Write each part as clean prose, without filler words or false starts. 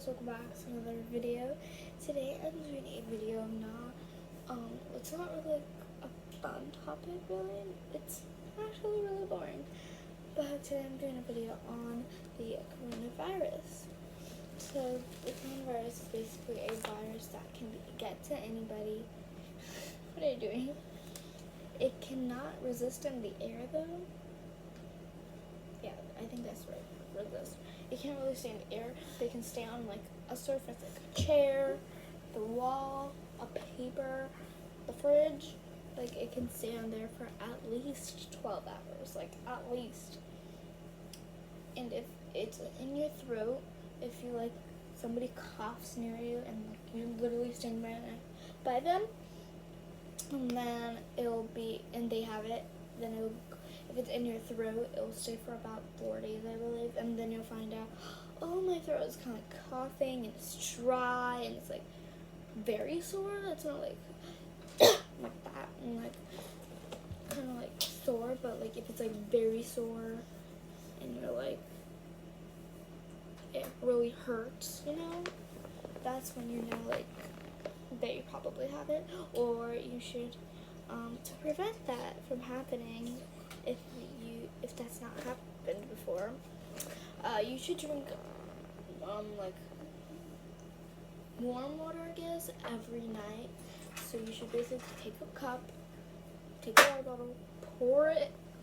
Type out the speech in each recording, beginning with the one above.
guys, welcome back to another video. Today I'm doing a video it's not really a fun topic really, it's actually really boring. But today I'm doing a video on the coronavirus. So the coronavirus is basically a virus that can get to anybody. What are you doing? It cannot resist in the air though. Yeah, I think that's right. Resist. It can't really stay in the air. They can stay on like a surface, like a chair, the wall, a paper, the fridge. Like it can stay on there for at least 12 hours, like at least. And if it's in your throat, if you like somebody coughs near you and like you're literally standing by them, and then it'll be, and they have it, then it'll, if it's in your throat, it'll stay for about 4 days, I believe, and then you'll find out, oh, my throat is kind of coughing, and it's dry, and it's, like, very sore. It's not, like, like that, and, like, kind of, like, sore, but, like, if it's, like, very sore, and you're, like, it really hurts, you know, that's when you know, like, that you probably have it, or you should, to prevent that from happening, if that's not happened before, you should drink like warm water, I guess, every night. So you should basically take a cup, take a water bottle, pour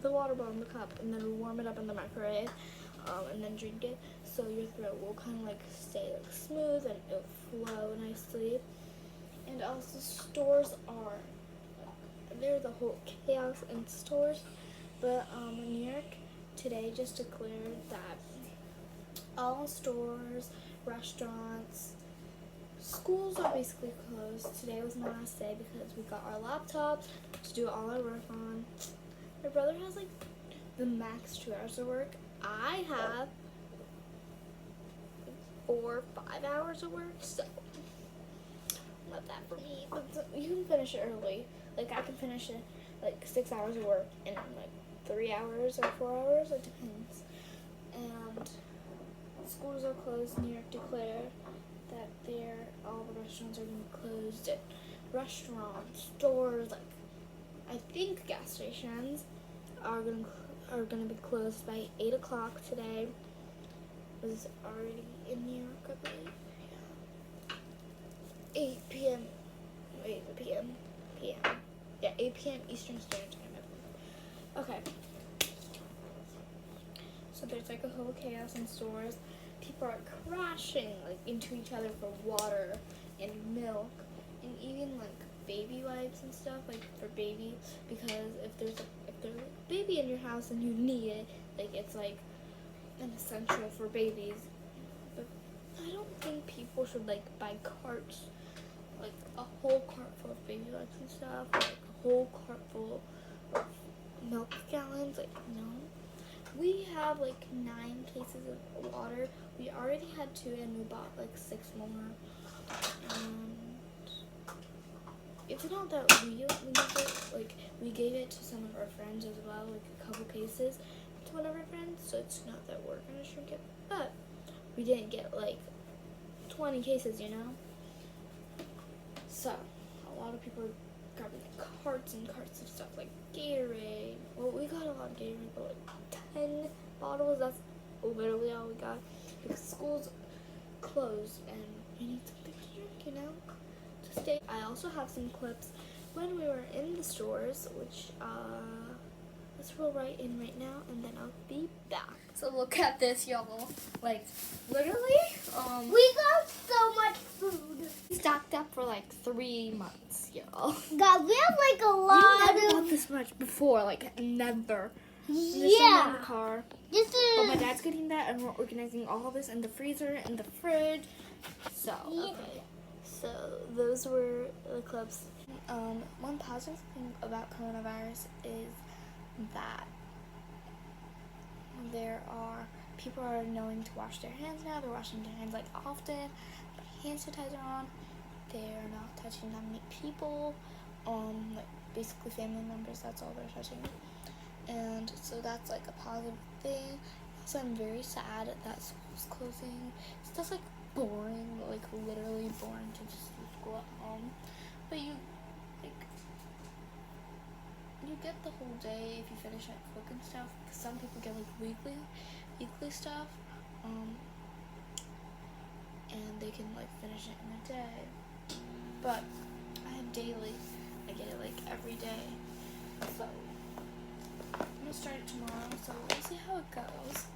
the water bottle in the cup, and then warm it up in the microwave, and then drink it. So your throat will kind of like stay like smooth and it'll flow nicely. And also stores there's a whole chaos in stores. But New York today just declared that all stores, restaurants, schools are basically closed. Today was my last day because we got our laptops to do all our work on. My brother has like the max 2 hours of work. I have 4 or 5 hours of work, so not that for me. But you can finish it early. Like I can finish it like 6 hours of work in like 3 hours or 4 hours, it depends. And schools are closed. New York declared that all the restaurants are going to be closed. And restaurants, stores, like I think gas stations are going to be closed by 8 o'clock today. It was already in New York, I believe. 8 p.m. Wait, p.m. Yeah, 8 p.m. Eastern Standard Time, I believe. Okay. So there's like a whole chaos in stores. People are crashing like into each other for water and milk and even like baby wipes and stuff, like for baby, because if there's a baby in your house and you need it, like it's like an essential for babies. But I don't think people should like buy carts, like a whole cart full of baby wipes and stuff, like a whole cart full of milk gallons, like no. We have like 9 cases of water. We already had 2 and we bought like 6 more. And it's not that we use it, like we gave it to some of our friends as well, like a couple cases to one of our friends, so it's not that we're gonna shrink it, but we didn't get like 20 cases, you know? So a lot of people are grabbing like carts and carts of stuff like Gatorade. Well, we got a lot of Gatorade, but like 10 bottles, that's literally all we got because school's closed and we need something to drink, you know, to stay. I also have some clips when we were in the stores, which let's roll right in right now and then I'll be back. So look at this, y'all. Like literally, we got so much food. Stocked up for like 3 months, y'all. God, we have like a lot We never got this much before, like never. There's some Yeah. in the car. But my dad's getting that, and we're organizing all of this in the freezer and the fridge. So okay. So those were the clips. One positive thing about coronavirus is that people are knowing to wash their hands now. They're washing their hands like often, put hand sanitizer on. They're not touching that many people, like basically family members. That's all they're touching, and so that's like a positive thing. Also, I'm very sad that school's closing. It's just like boring, like literally boring to just do school at home. But you get the whole day if you finish at quick and stuff. Some people get like weekly stuff, and they can like finish it in a day. But I have daily. I get it like every day. So I'm gonna start it tomorrow. So we'll see how it goes.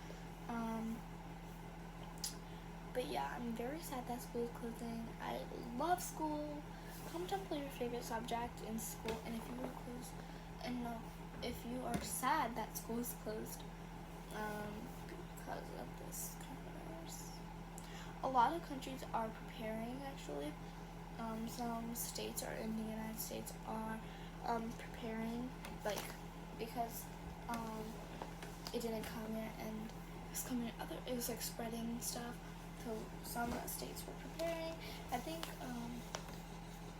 But yeah, I'm very sad that school is closing. I love school. Comment down below your favorite subject in school, and if you were closed, and if you are sad that school is closed, because of this coronavirus. A lot of countries are preparing actually. Some states or in the United States are preparing, like because it didn't come yet and it was like spreading stuff. So some states were preparing. I think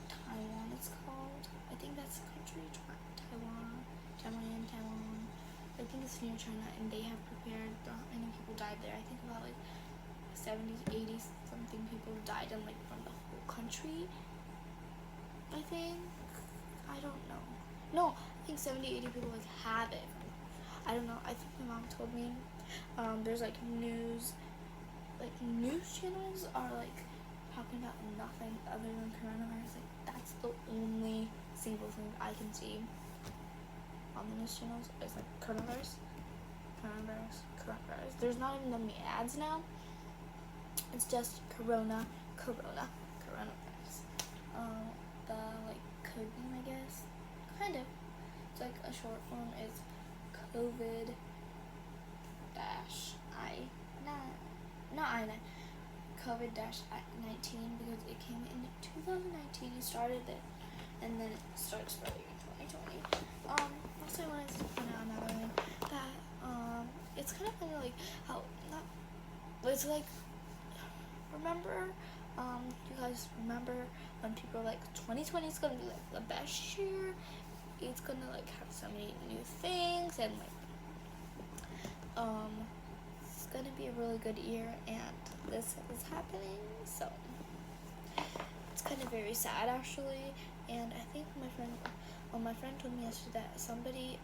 Taiwan it's called. I think that's the country. Taiwan. I think it's near China, and they have prepared. Many people died there. I think about like 70s, 80s something people died, and like from the whole country. I think. I don't know. No, I think 70, 80 people like have it. I don't know. I think my mom told me. There's like news channels are like talking about nothing other than coronavirus. Like that's the only single thing I can see on the news channels is like coronavirus. There's not even that many ads now. It's just coronavirus. The like code name, I guess. Kind of. It's like a short form is COVID-19 because it came in 2019. It started there, and then it started spreading in 2020. Also, I wanted to point out another one that it's kind of funny, like how it's like remember, you guys remember when people were like 2020 is gonna be like the best year. It's gonna like have so many new things and like it's gonna be a really good year, and this is happening, so it's kind of very sad actually. And I think my friend told me yesterday that somebody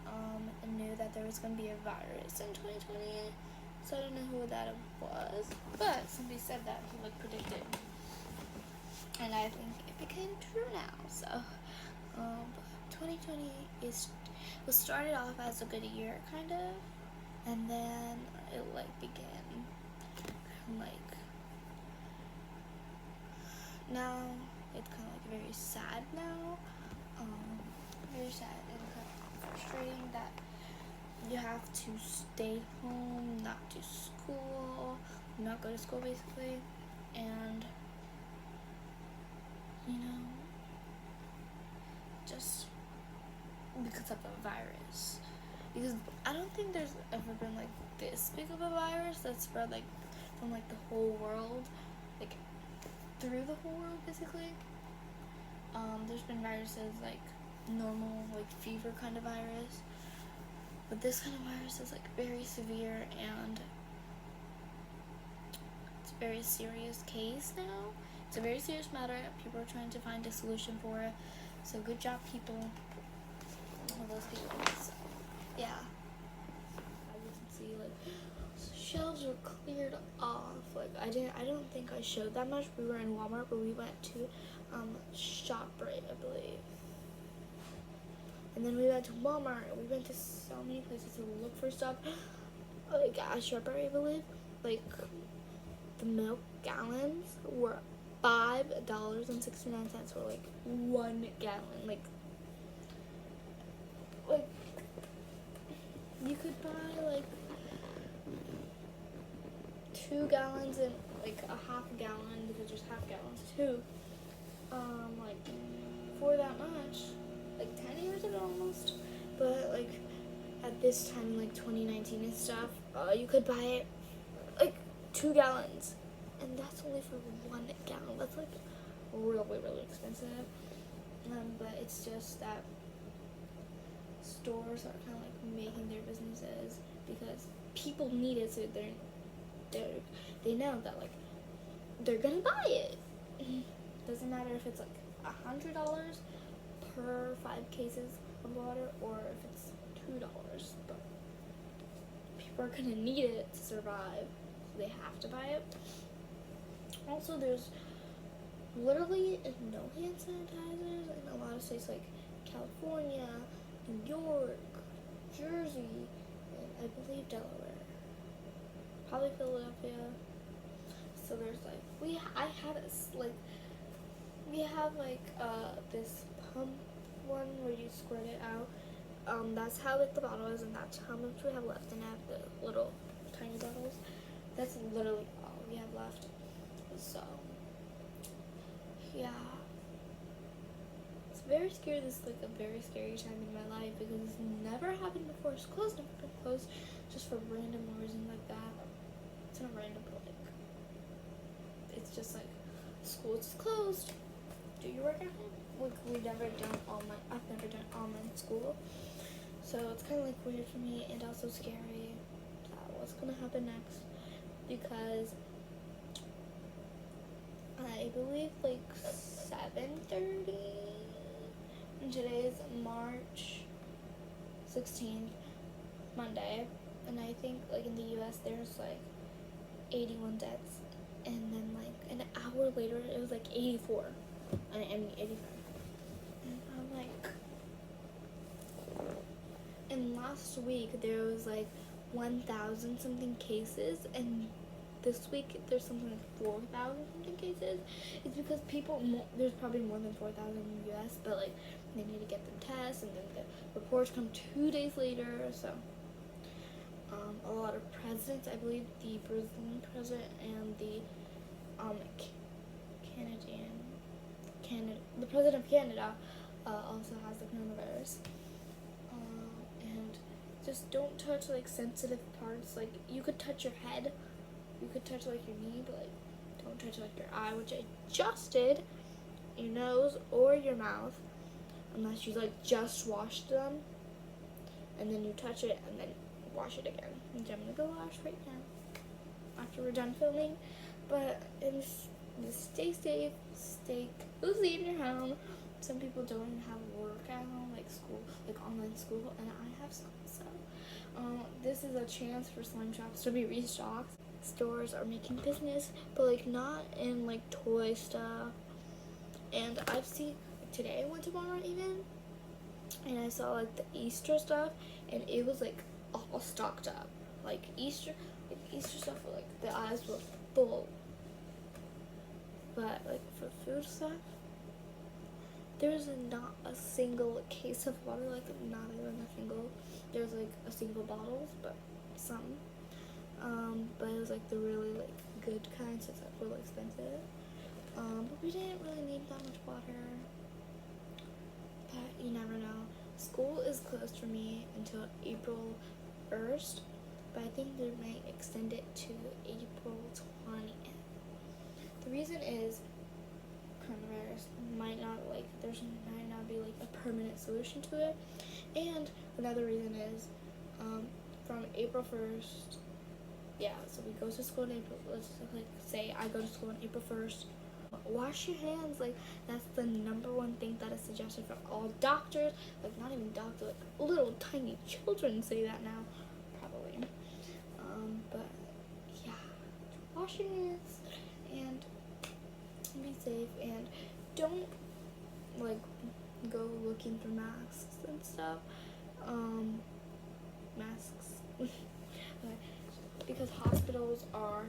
knew that there was gonna be a virus in 2020, so I don't know who that was, but somebody said that he like predicted, and I think it became true now. So 2020 was started off as a good year kind of, and then it like began like now it's kind of like very sad now, very sad and kind of frustrating that you have to stay home, not do school, not go to school basically, and just because of the virus. Because I don't think there's ever been like this big of a virus that spread like from like the whole world, like through the whole world basically. There's been viruses like normal like fever kind of virus, but this kind of virus is like very severe, and it's a very serious case now. It's a very serious matter. People are trying to find a solution for it. So good job, people. All those people. So, yeah. As you can see, like shelves were cleared off. Like I don't think I showed that much. We were in Walmart, but we went to ShopRite, I believe. And then we went to Walmart. We went to so many places to look for stuff. Like at ShopRite, I believe. Like the milk gallons were $5.69 for like 1 gallon. Like you could buy like 2 gallons and like a half a gallon, because there's half gallons too. Like for that much, like 10 years ago almost. But like at this time, like 2019 and stuff, you could buy it like 2 gallons, and that's only for 1 gallon. That's like really expensive. But it's just that stores are kind of like making their businesses because people need it, so they know that like they're gonna buy it. Doesn't matter if it's like $100 per 5 cases of water or if it's $2, but people are gonna need it to survive, so they have to buy it. Also, there's literally no hand sanitizers in a lot of states like California, New York, Jersey, and I believe Delaware, probably Philadelphia. So there's like we have this pump one where you squirt it out. That's how big the bottle is, and that's how much we have left. And I have the little tiny bottles. That's literally all we have left. So yeah, it's very scary. This is like a very scary time in my life because it's never happened before. School's never been closed just for random reason like that. It's not random, but like it's just like school is closed. Do your work at home? Like I've never done online school, so it's kind of like weird for me and also scary. What's gonna happen next? Because I believe like 7:30, and today is March 16th, Monday, and I think like in the U.S. there's like 81 deaths, and then like an hour later it was like 84. I mean 85. And I'm like, and last week there was like 1,000 something cases, and this week there's something like 4,000 something cases. It's because there's probably more than 4,000 in the U.S., but like they need to get them tests, and then the reports come 2 days later. So a lot of presidents, I believe the Brazilian president and the the president of Canada also has the coronavirus. And just don't touch like sensitive parts. Like you could touch your head, you could touch like your knee, but like don't touch like your eye, which I just did, your nose or your mouth, unless you like just washed them, and then you touch it and then wash it again. And I'm gonna go wash right now after we're done filming. But just stay safe, stay cozy in your home. Some people don't even have work at home, like school, like online school, and I have school, so this is a chance for slime shops to be restocked. Stores are making business, but like not in like toy stuff. And I've seen today I went to Walmart even, and I saw like the Easter stuff, and it was like all stocked up. Like Easter stuff, like the aisles were full. But like for food stuff, there's not a single case of water, like not even a single. There's like a single bottles, but some. But it was like the really like good kind, so it's like really expensive. But we didn't really need that much water. But you never know. School is closed for me until April 1st, but I think they might extend it to April 20th. The reason is coronavirus might not be like a permanent solution to it, and another reason is from April 1st. Yeah, so we go to school in April. Let's like say I go to school on April 1st. Wash your hands. Like that's the number one thing that is suggested for all doctors. Like not even doctors, like little tiny children say that now, probably. But yeah, wash your hands and be safe, and don't like go looking for masks and stuff. Masks. Because hospitals are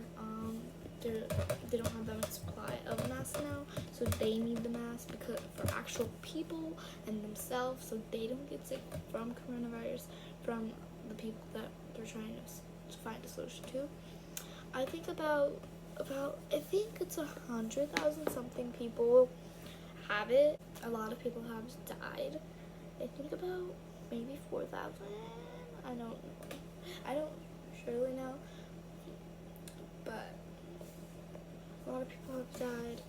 they don't have that much supply of masks now, so they need the mask because for actual people and themselves, so they don't get sick from coronavirus from the people that they're trying to find a solution to. I think about I think it's 100,000 something people have it. A lot of people have died. I think about maybe 4,000. I don't surely know, but a lot of people have died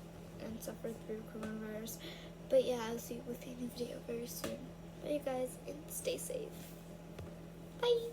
and suffered through coronavirus. But yeah, I'll see you with a new video very soon. Bye you guys, and stay safe. Bye.